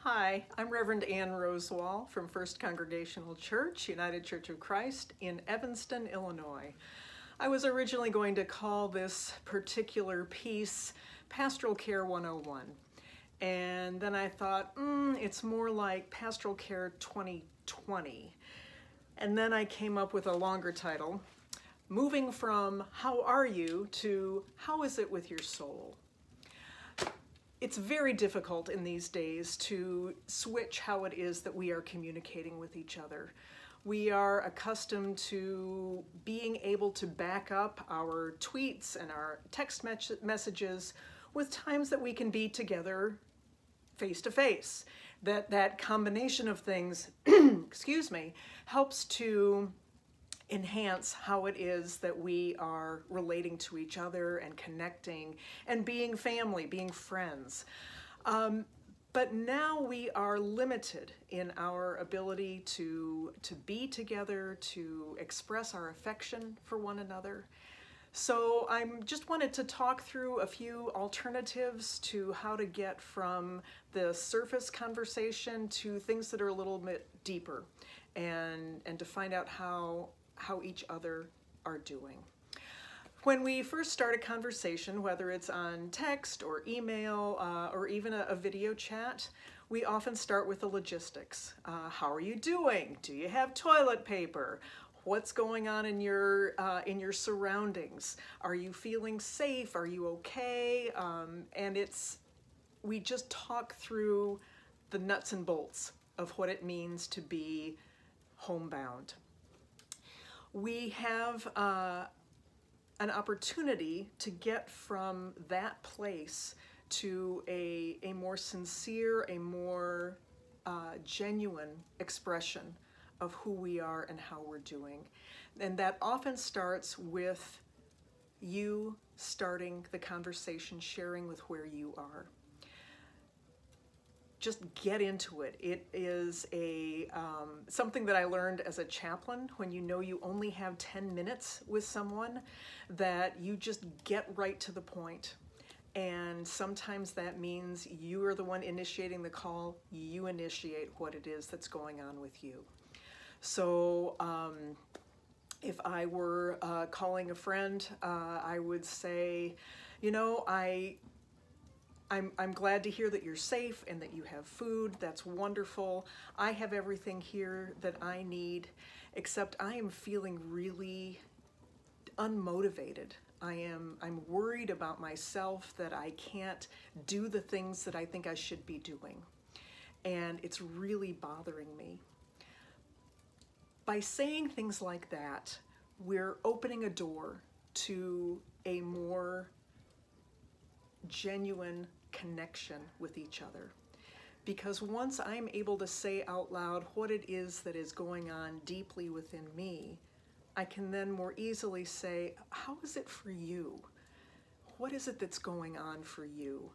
Hi, I'm Reverend Ann Rosewall from First Congregational Church, United Church of Christ in Evanston, Illinois. I was originally going to call this particular piece Pastoral Care 101. And then I thought, it's more like Pastoral Care 2020. And then I came up with a longer title, moving from how are you to how is it with your soul? It's very difficult in these days to switch how it is that we are communicating with each other. We are accustomed to being able to back up our tweets and our text messages with times that we can be together face to face. That combination of things, excuse me, helps to enhance how it is that we are relating to each other and connecting and being family, being friends. But now we are limited in our ability to be together, to express our affection for one another. So I just wanted to talk through a few alternatives to how to get from the surface conversation to things that are a little bit deeper and to find out how each other are doing. When we first start a conversation, whether it's on text or email or even a video chat, we often start with the logistics. How are you doing? Do you have toilet paper? What's going on in your surroundings? Are you feeling safe? Are you okay? And we just talk through the nuts and bolts of what it means to be homebound. We have an opportunity to get from that place to a more sincere, a more genuine expression of who we are and how we're doing. And that often starts with you starting the conversation, sharing with where you are. Just get into it. It is something that I learned as a chaplain. When you know you only have 10 minutes with someone, that you just get right to the point. And sometimes that means you are the one initiating the call. You initiate what it is that's going on with you. So if I were calling a friend, I would say, you know, I'm glad to hear that you're safe and that you have food. That's wonderful. I have everything here that I need, except I am feeling really unmotivated. I'm worried about myself, that I can't do the things that I think I should be doing. And it's really bothering me. By saying things like that, we're opening a door to a more genuine connection with each other. Because once I'm able to say out loud what it is that is going on deeply within me, I can then more easily say, how is it for you? What is it that's going on for you?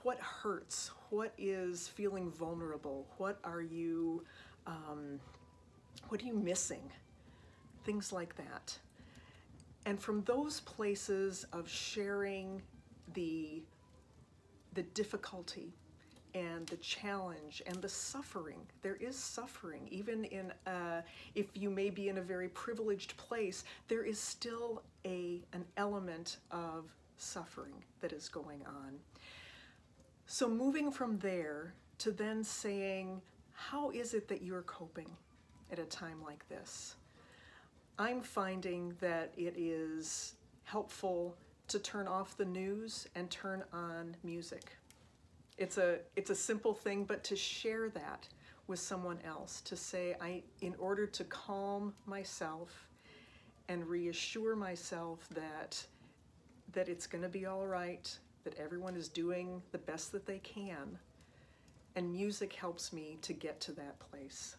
What hurts? What is feeling vulnerable? What are you missing? Things like that. And from those places of sharing the difficulty and the challenge and the suffering. There is suffering, even in if you may be in a very privileged place, there is still an element of suffering that is going on. So moving from there to then saying, how is it that you're coping at a time like this? I'm finding that it is helpful to turn off the news and turn on music. It's a simple thing, but to share that with someone else, to say, in order to calm myself and reassure myself that it's going to be all right, that everyone is doing the best that they can, and music helps me to get to that place.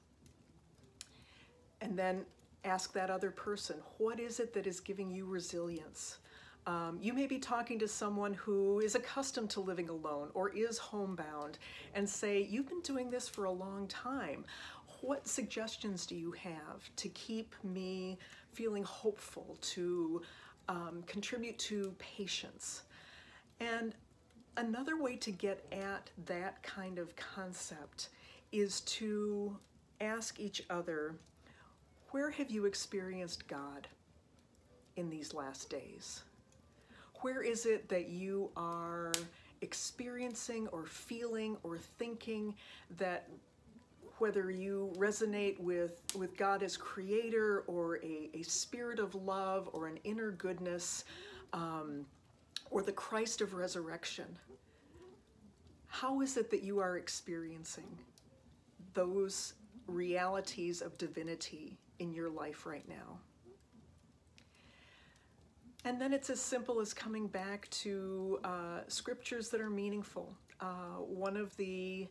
And then ask that other person, what is it that is giving you resilience? You may be talking to someone who is accustomed to living alone or is homebound and say, you've been doing this for a long time. What suggestions do you have to keep me feeling hopeful, to contribute to patience? And Another way to get at that kind of concept is to ask each other, where have you experienced God in these last days? Where is it that you are experiencing or feeling or thinking that whether you resonate with God as creator or a spirit of love or an inner goodness, or the Christ of resurrection, how is it that you are experiencing those realities of divinity in your life right now? And then it's as simple as coming back to scriptures that are meaningful. One of the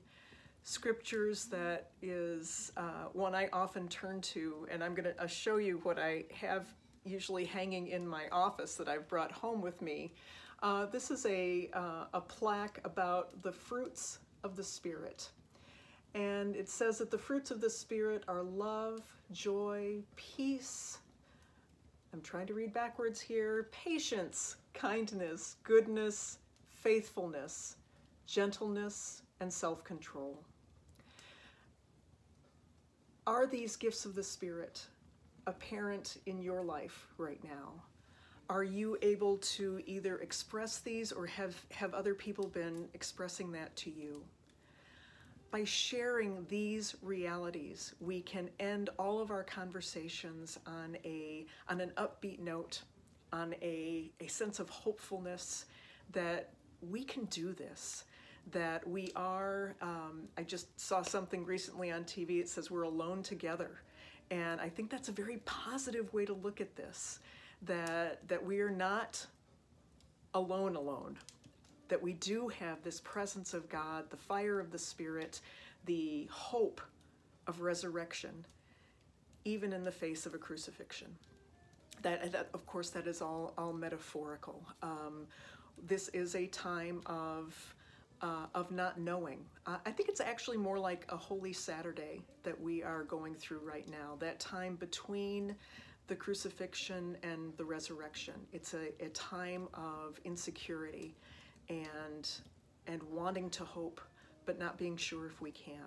scriptures that is one I often turn to, and I'm going to show you what I have usually hanging in my office that I've brought home with me. This is a plaque about the fruits of the Spirit. And it says that the fruits of the Spirit are love, joy, peace, I'm trying to read backwards here, patience, kindness, goodness, faithfulness, gentleness, and self-control. Are these gifts of the Spirit apparent in your life right now? Are you able to either express these or have other people been expressing that to you? By sharing these realities, we can end all of our conversations on an upbeat note, on a sense of hopefulness that we can do this, that we are, I just saw something recently on TV, it says we're alone together. And I think that's a very positive way to look at this, that we are not alone, that we do have this presence of God, the fire of the Spirit, the hope of resurrection, even in the face of a crucifixion. That of course, that is all metaphorical. This is a time of not knowing. I think it's actually more like a Holy Saturday that we are going through right now, that time between the crucifixion and the resurrection. It's a time of insecurity and wanting to hope, but not being sure if we can.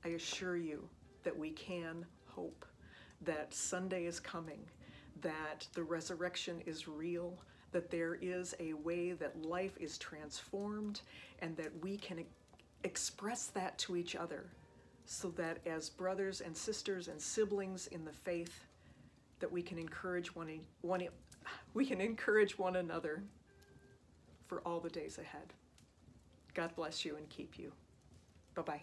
I assure you that we can hope, that Sunday is coming, that the resurrection is real, that there is a way that life is transformed, and that we can express that to each other, so that as brothers and sisters and siblings in the faith, that we can encourage one another for all the days ahead. God bless you and keep you. Bye-bye.